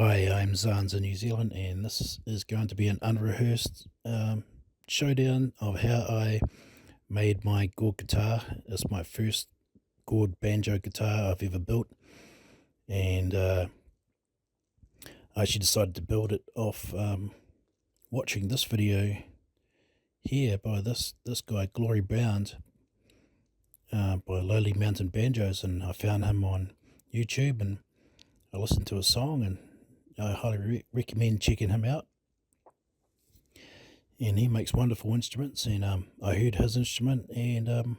Hi, I'm Zans in New Zealand, and this is going to be an unrehearsed showdown of how I made my gourd guitar. It's my first gourd banjo guitar I've ever built, and I actually decided to build it off watching this video here by this guy, Glory Bound, by Lowly Mountain Banjos, and I found him on YouTube, and I listened to his song, and I highly recommend checking him out. And he makes wonderful instruments, and I heard his instrument, and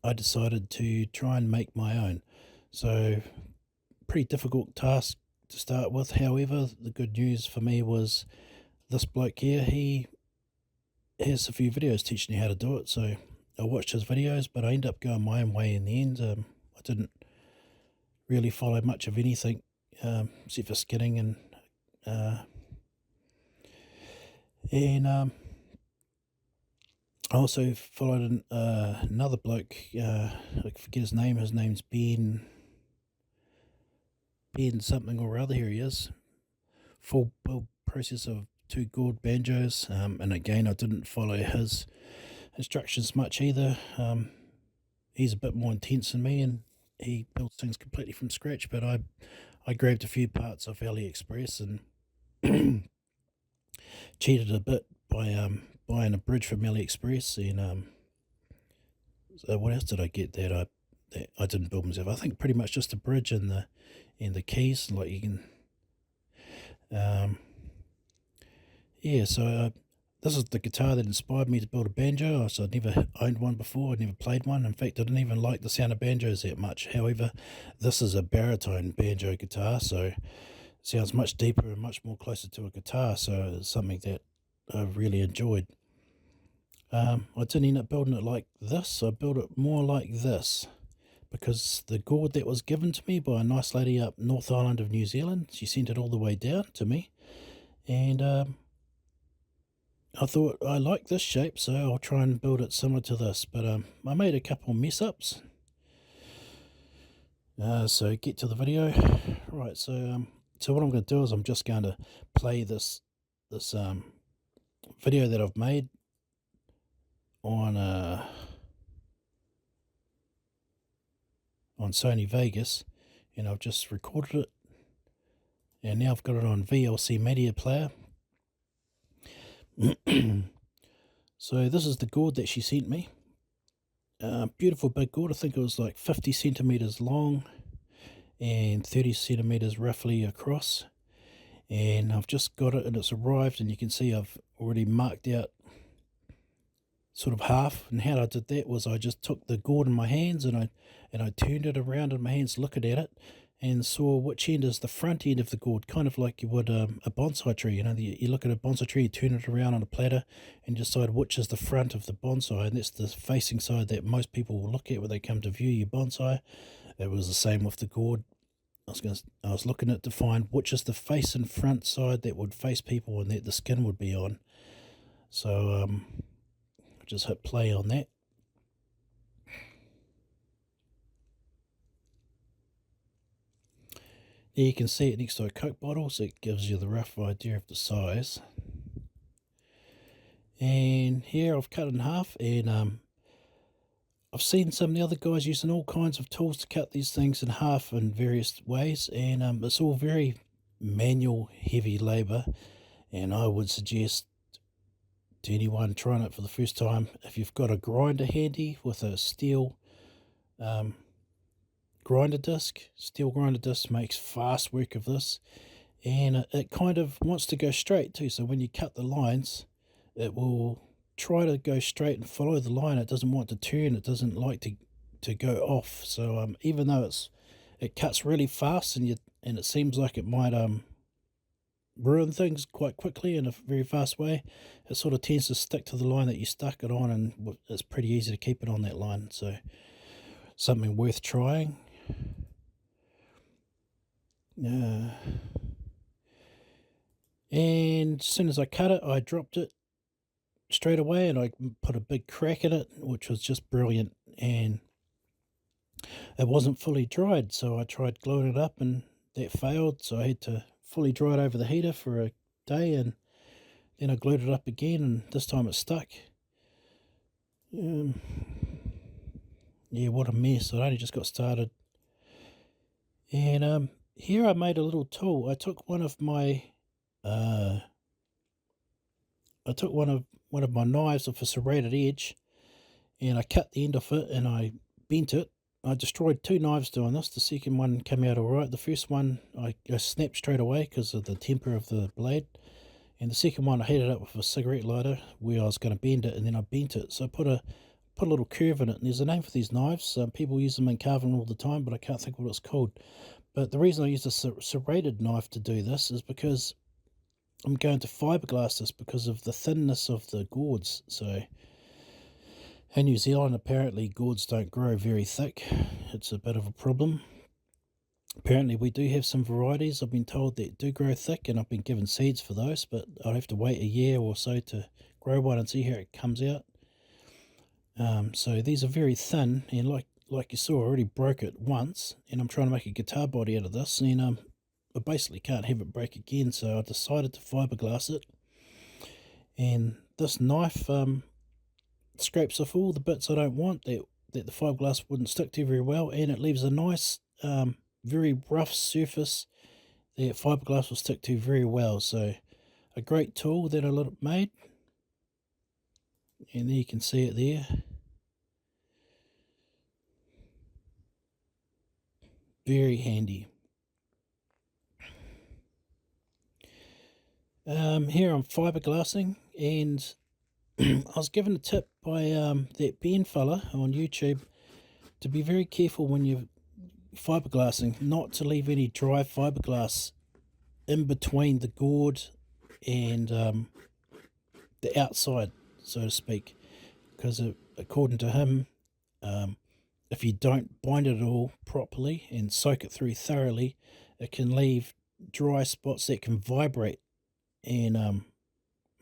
I decided to try and make my own. So, pretty difficult task to start with. However, the good news for me was this bloke here, he has a few videos teaching you how to do it. So I watched his videos, but I ended up going my own way in the end. I didn't really follow much of anything except for skinning uh, and I also followed another bloke. I forget his name. His name's Ben something or other. Here he is. Full build process of 2 gourd banjos. And again, I didn't follow his instructions much either. He's a bit more intense than me, and he builds things completely from scratch. But I grabbed a few parts off AliExpress and cheated a bit by buying a bridge from AliExpress. And so what else did I get that I didn't build myself? I think pretty much just a bridge and the keys. Like you can, yeah. So this is the guitar that inspired me to build a banjo. So I'd never owned one before. I'd never played one. In fact, I didn't even like the sound of banjos that much. However, this is a baritone banjo guitar, so it sounds much deeper and much more closer to a guitar. So it's something that I really enjoyed. I didn't end up building it like this. I built it more like this because the gourd that was given to me by a nice lady up North Island of New Zealand, she sent it all the way down to me, and I thought I like this shape, so I'll try and build it similar to this. But I made a couple mess ups. So get to the video. Right. So what I'm going to do is I'm just going to play this video that I've made on Sony Vegas, and I've just recorded it, and now I've got it on VLC Media Player. So this is the gourd that she sent me. Beautiful big gourd. I think it was like 50 centimeters long and 30 centimeters roughly across. And I've just got it, and it's arrived, and you can see I've already marked out sort of half. And how I did that was I just took the gourd in my hands, and I turned it around in my hands, looking at it, and saw which end is the front end of the gourd, kind of like you would a bonsai tree. You know, you look at a bonsai tree, you turn it around on a platter, and decide which is the front of the bonsai, and that's the facing side that most people will look at when they come to view your bonsai. It was the same with the gourd. I was looking at to find which is the face and front side that would face people and that the skin would be on. So I just hit play on that. There you can see it next to a Coke bottle, so it gives you the rough idea of the size. And here I've cut it in half, and I've seen some of the other guys using all kinds of tools to cut these things in half in various ways, and it's all very manual, heavy labour. And I would suggest to anyone trying it for the first time, if you've got a grinder handy with a steel grinder disc, steel grinder disc makes fast work of this, and it kind of wants to go straight too. So when you cut the lines, it will try to go straight and follow the line. It doesn't want to turn. It doesn't like to go off. So even though it cuts really fast, and it seems like it might ruin things quite quickly in a very fast way, it sort of tends to stick to the line that you stuck it on, and it's pretty easy to keep it on that line. So something worth trying. And as soon as I cut it, I dropped it straight away, and I put a big crack in it, which was just brilliant. And it wasn't fully dried, so I tried gluing it up, and that failed, so I had to fully dry it over the heater for a day, and then I glued it up again, and this time it stuck. Yeah, what a mess. I only just got started. And here I made a little tool. I took one of my my knives with a serrated edge, and I cut the end off it and I bent it. I destroyed 2 knives doing this. The second one came out alright. The first one I snapped straight away because of the temper of the blade. And the second one I heated up with a cigarette lighter where I was going to bend it, and then I bent it. So I put a little curve in it. And there's a name for these knives. People use them in carving all the time, but I can't think of what it's called. But the reason I used a serrated knife to do this is because I'm going to fiberglass this because of the thinness of the gourds. So in New Zealand, apparently gourds don't grow very thick. It's a bit of a problem. Apparently we do have some varieties, I've been told, that do grow thick, and I've been given seeds for those, but I'll have to wait a year or so to grow one and see how it comes out. So these are very thin, and like you saw, I already broke it once, and I'm trying to make a guitar body out of this, and I basically can't have it break again, so I decided to fiberglass it. And this knife scrapes off all the bits I don't want that the fiberglass wouldn't stick to very well, and it leaves a nice very rough surface that fiberglass will stick to very well. So a great tool that I made, and there you can see it there. Very handy. Here I'm fiberglassing, and I was given a tip by that Ben fella on YouTube to be very careful when you're fiberglassing, not to leave any dry fiberglass in between the gourd and the outside, so to speak, because according to him, if you don't bind it all properly and soak it through thoroughly, it can leave dry spots that can vibrate and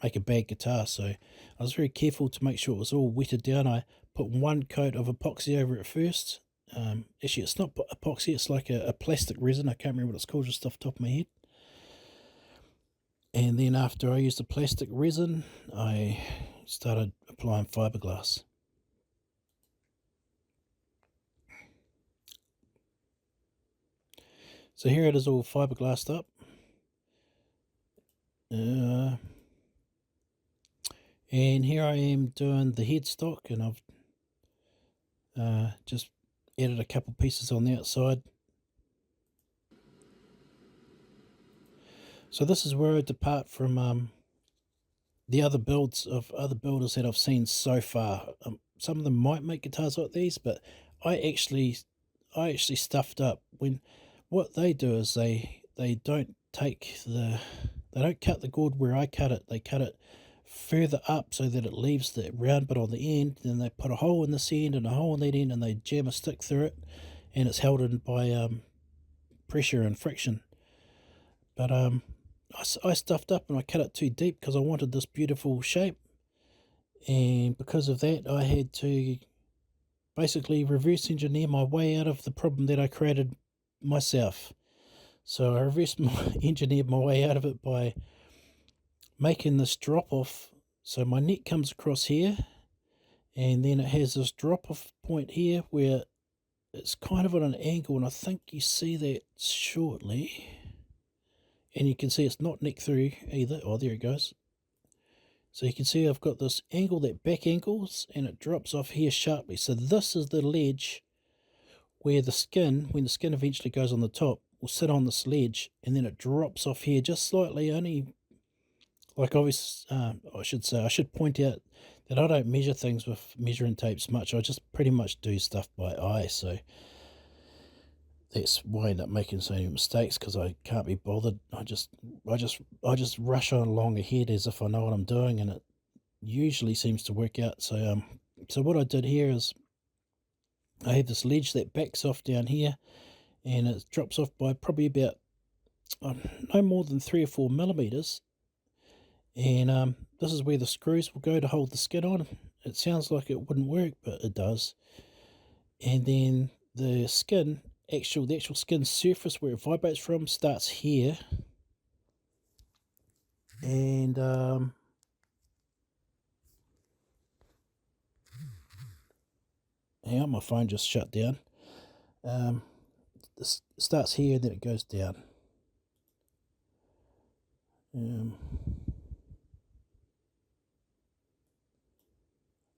make a bad guitar. So I was very careful to make sure it was all wetted down. I put 1 coat of epoxy over it first. Actually, it's not epoxy, it's like a plastic resin. I can't remember what it's called just off the top of my head. And then after I used the plastic resin, I started applying fiberglass. So here it is all fiberglassed up. And here I am doing the headstock, and I've just added a couple pieces on the outside. So this is where I depart from the other builds of other builders that I've seen so far. Some of them might make guitars like these, but I actually stuffed up. What they do is they don't cut the gourd where I cut it. They cut it further up so that it leaves the round bit on the end. Then they put a hole in this end and a hole in that end, and they jam a stick through it, and it's held in by pressure and friction. But I stuffed up and I cut it too deep because I wanted this beautiful shape, and because of that I had to basically reverse engineer my way out of the problem that I created myself. So I engineered my way out of it by making this drop off. So my neck comes across here, and then it has this drop off point here where it's kind of at an angle, and I think you see that shortly. And you can see it's not neck through either. Oh, there it goes. So you can see I've got this angle that back angles, and it drops off here sharply. So this is the ledge where the skin, when the skin eventually goes on the top, will sit on this ledge, and then it drops off here just slightly. Only, like, obviously, I should point out that I don't measure things with measuring tapes much. I just pretty much do stuff by eye. So that's why I end up making so many mistakes, because I can't be bothered. I just rush on along ahead as if I know what I'm doing, and it usually seems to work out. So so what I did here is I have this ledge that backs off down here, and it drops off by probably about no more than 3 or 4 millimeters. And this is where the screws will go to hold the skin on. It sounds like it wouldn't work, but it does. And then the skin the actual skin surface where it vibrates from starts here, and hang on, my phone just shut down. This starts here and then it goes down.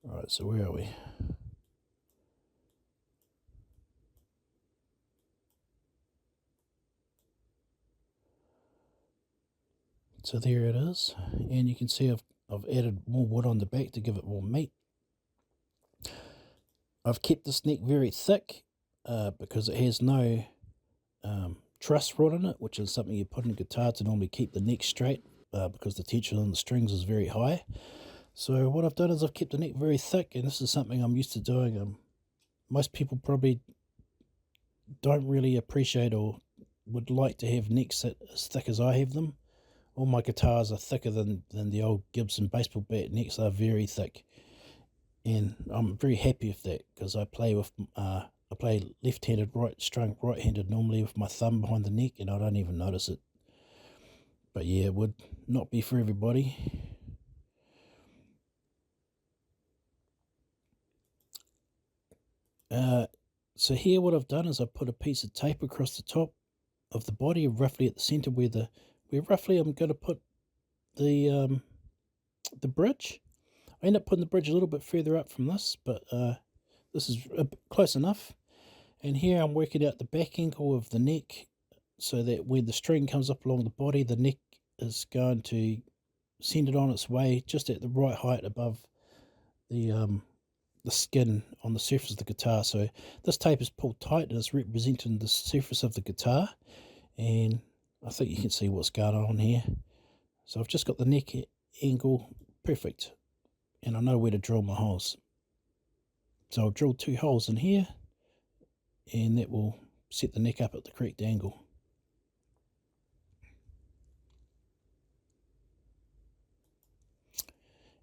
Alright, so where are we? So there it is, and you can see I've added more wood on the back to give it more meat. I've kept this neck very thick because it has no truss rod in it, which is something you put in a guitar to normally keep the neck straight because the tension on the strings is very high. So what I've done is I've kept the neck very thick, and this is something I'm used to doing. Most people probably don't really appreciate or would like to have necks as thick as I have them. All my guitars are thicker than the old Gibson baseball bat necks. Are very thick, and I'm very happy with that because I play left-handed, strung right-handed normally with my thumb behind the neck, and I don't even notice it. But yeah, it would not be for everybody. So here what I've done is I've put a piece of tape across the top of the body, roughly at the center where roughly I'm going to put the bridge. I end up putting the bridge a little bit further up from this, but this is close enough. And here I'm working out the back angle of the neck so that when the string comes up along the body, the neck is going to send it on its way just at the right height above the skin on the surface of the guitar. So this tape is pulled tight and it's representing the surface of the guitar, and I think you can see what's going on here. So I've just got the neck angle perfect, and I know where to drill my holes. So I'll drill 2 holes in here, and that will set the neck up at the correct angle.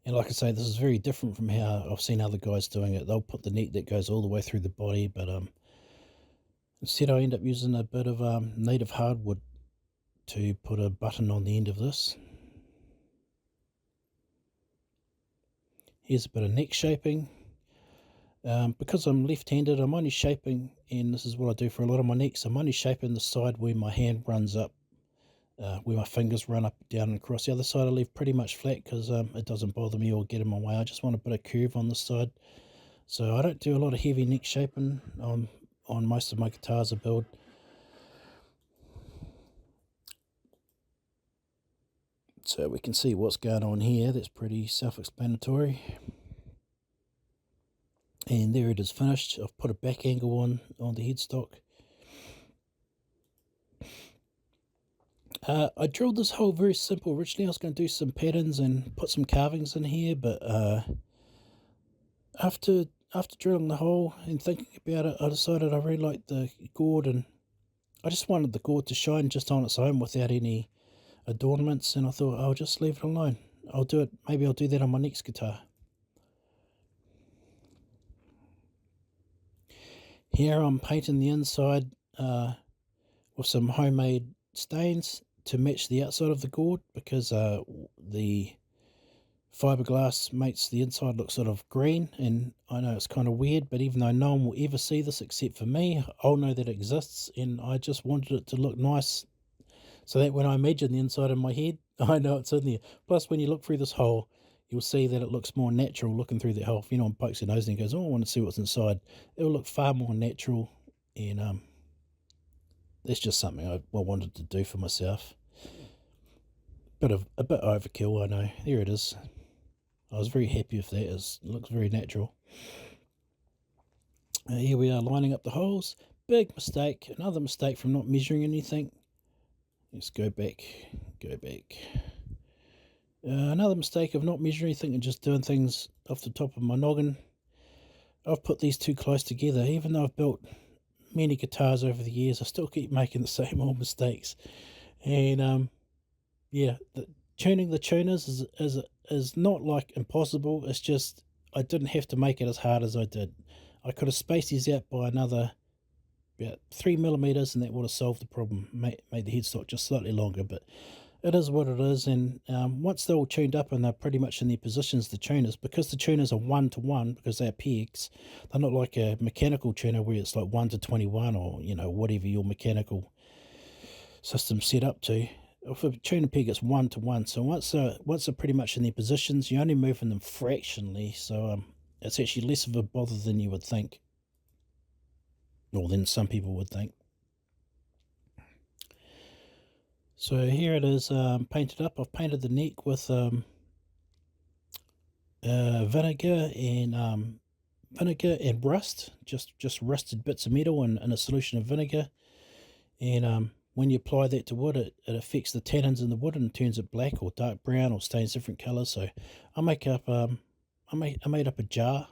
And like I say, this is very different from how I've seen other guys doing it. They'll put the neck that goes all the way through the body, but instead I end up using a bit of native hardwood to put a button on the end of this. Here's a bit of neck shaping. Because I'm left-handed, I'm only shaping, and this is what I do for a lot of my necks, I'm only shaping the side where my hand runs up, where my fingers run up, down, and across. The other side I leave pretty much flat because it doesn't bother me or get in my way. I just want a bit of curve on this side. So I don't do a lot of heavy neck shaping on most of my guitars I build. So we can see what's going on here. That's pretty self-explanatory. And there it is finished. I've put a back angle on the headstock. I drilled this hole very simple. Originally I was going to do some patterns and put some carvings in here, but after drilling the hole and thinking about it, I decided I really liked the gourd, and I just wanted the gourd to shine just on its own without any adornments, and I thought I'll just leave it alone. Maybe I'll do that on my next guitar. Here I'm painting the inside with some homemade stains to match the outside of the gourd, because the fiberglass makes the inside look sort of green, and I know it's kind of weird, but even though no one will ever see this except for me, I'll know that it exists, and I just wanted it to look nice so that when I imagine the inside in my head, I know it's in there. Plus, when you look through this hole, you'll see that it looks more natural looking through that hole. If anyone pokes their nose and goes, oh, I want to see what's inside, it will look far more natural, and that's just something I wanted to do for myself. A bit overkill, I know. There it is. I was very happy with that. It looks very natural. Here we are lining up the holes. Big mistake. Another mistake from not measuring anything. Let's go back. Another mistake of not measuring anything and just doing things off the top of my noggin. I've put these too close together. Even though I've built many guitars over the years, I still keep making the same old mistakes. And yeah, tuning the tuners is not like impossible. It's just I didn't have to make it as hard as I did. I could have spaced these out by another about 3 millimeters, and that would have solved the problem, made the headstock just slightly longer. But it is what it is, and once they're all tuned up and they're pretty much in their positions, the tuners, because the tuners are 1-to-1, because they're pegs, they're not like a mechanical tuner where it's like 1-to-21, or whatever your mechanical system set up to. If a tuner peg, it's 1-to-1, so once they're pretty much in their positions, you're only moving them fractionally, so it's actually less of a bother than you would think, or than some people would think. So here it is, painted up. I've painted the neck with vinegar and rust, just rusted bits of metal in a solution of vinegar. And when you apply that to wood, it affects the tannins in the wood and turns it black or dark brown or stains different colours. So I made up a jar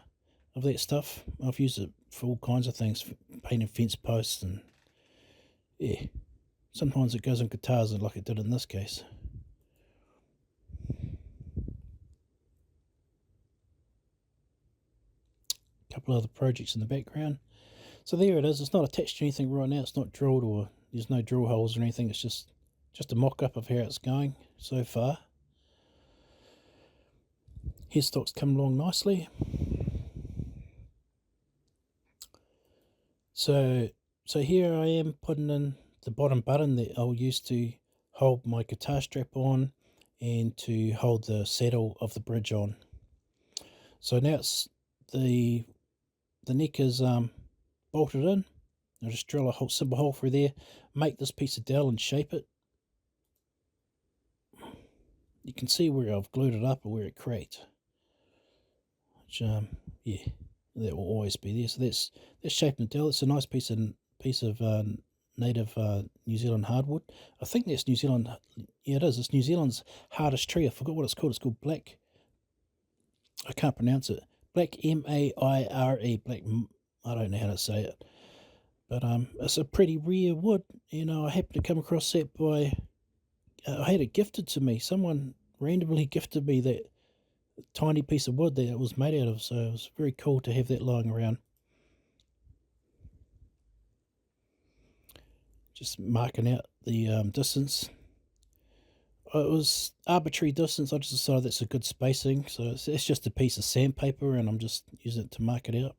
of that stuff. I've used it for all kinds of things, for painting fence posts, and yeah. Sometimes it goes on guitars like it did in this case. A couple other projects in the background. So there it is. It's not attached to anything right now. It's not drilled, or there's no drill holes or anything. It's just a mock-up of how it's going so far. Headstock's come along nicely. So here I am putting in the bottom button that I'll use to hold my guitar strap on and to hold the saddle of the bridge on. So now it's the neck is bolted in. I'll just drill a simple hole through there, make this piece of dowel and shape it. You can see where I've glued it up or where it cracked. Which yeah, that will always be there. So that's shaping the dowel. It's a nice piece of native New Zealand hardwood. I think that's New Zealand. Yeah, it is. It's New Zealand's hardest tree. I forgot what it's called. It's called black. I can't pronounce it. Black M-A-I-R-E. Black. I don't know how to say it. But it's a pretty rare wood. I happened to come across that by. I had it gifted to me. Someone randomly gifted me that tiny piece of wood that it was made out of. So it was very cool to have that lying around. Just marking out the distance. It was arbitrary distance. I just decided that's a good spacing. So it's just a piece of sandpaper, and I'm just using it to mark it out.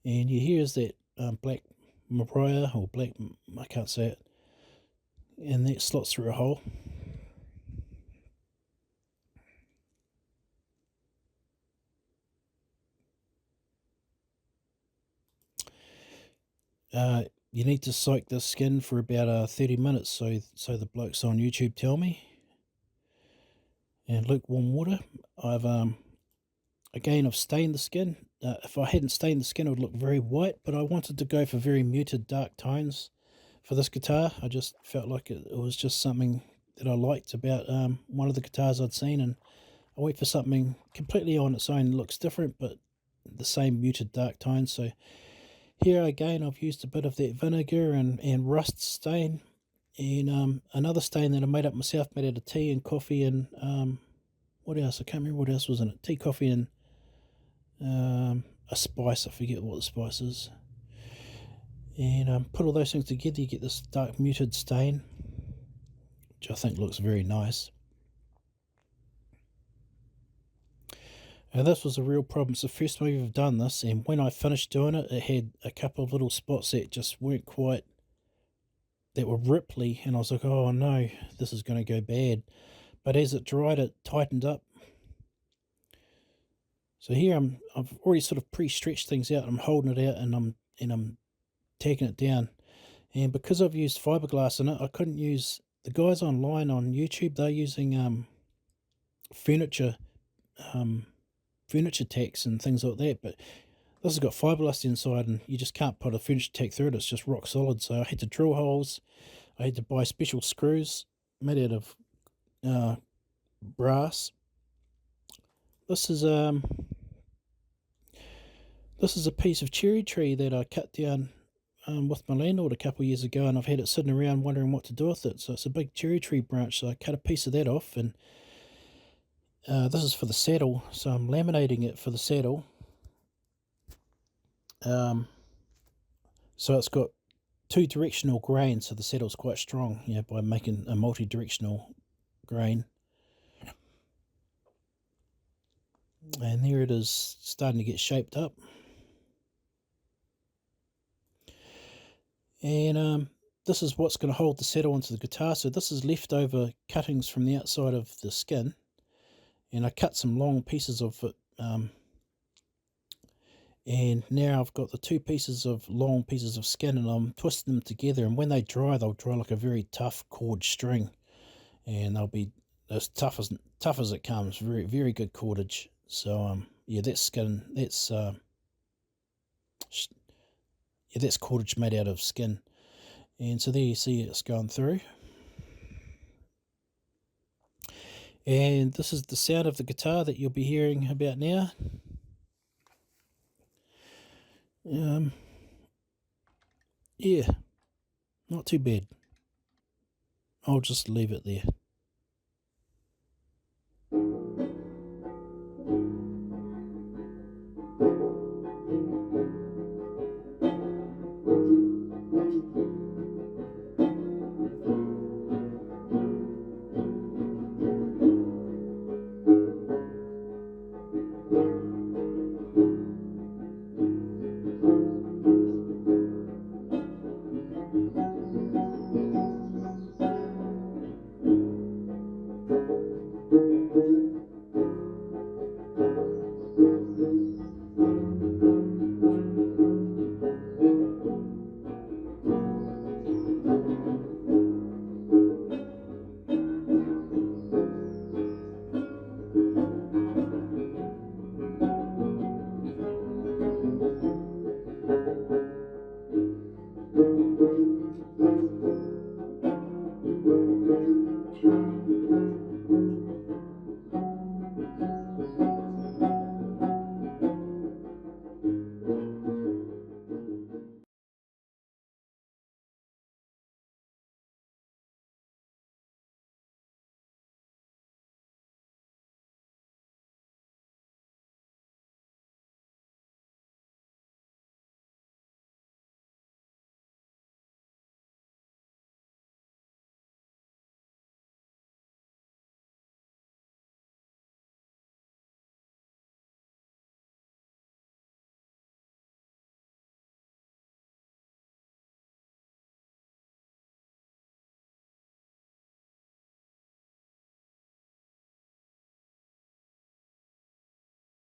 And here's that black Mariah, or black, I can't say it. And that slots through a hole. You need to soak the skin for about 30 minutes, so the blokes on YouTube tell me. And lukewarm water. I've stained the skin. If I hadn't stained the skin, it would look very white, but I wanted to go for very muted dark tones for this guitar. I just felt like it was just something that I liked about one of the guitars I'd seen, and I went for something completely on its own. It looks different, but the same muted dark tones. So here again, I've used a bit of that vinegar and rust stain, and another stain that I made up myself, made out of tea and coffee and what else? I can't remember what else was in it. Tea, coffee, and a spice. I forget what the spice is. And put all those things together, you get this dark muted stain, which I think looks very nice. And this was a real problem. It's the first time I've ever done this, and when I finished doing it, it had a couple of little spots that just weren't quite, that were ripply, and I was like, oh no, this is going to go bad. But as it dried, it tightened up. So here I've already sort of pre-stretched things out. I'm holding it out, and I'm taking it down. And because I've used fiberglass in it, I couldn't use, the guys online on YouTube, they're using furniture tacks and things like that, but this has got fiberglass inside, and you just can't put a furniture tack through it. It's just rock solid. So I had to drill holes. I had to buy special screws made out of brass. This is a piece of cherry tree that I cut down with my landlord a couple of years ago, and I've had it sitting around wondering what to do with it. So it's a big cherry tree branch, so I cut a piece of that off, and this is for the saddle, so I'm laminating it for the saddle. So it's got two directional grain, so the saddle's quite strong, by making a multi-directional grain. And there it is, starting to get shaped up. And this is what's going to hold the saddle onto the guitar. So this is leftover cuttings from the outside of the skin, and I cut some long pieces of it, and now I've got the two long pieces of skin, and I'm twisting them together, and when they dry, they'll dry like a very tough cord string, and they'll be as tough as it comes. Very, very good cordage. So yeah, that's skin. That's cordage made out of skin. And so there you see it's going through. And this is the sound of the guitar that you'll be hearing about now. Yeah, not too bad. I'll just leave it there.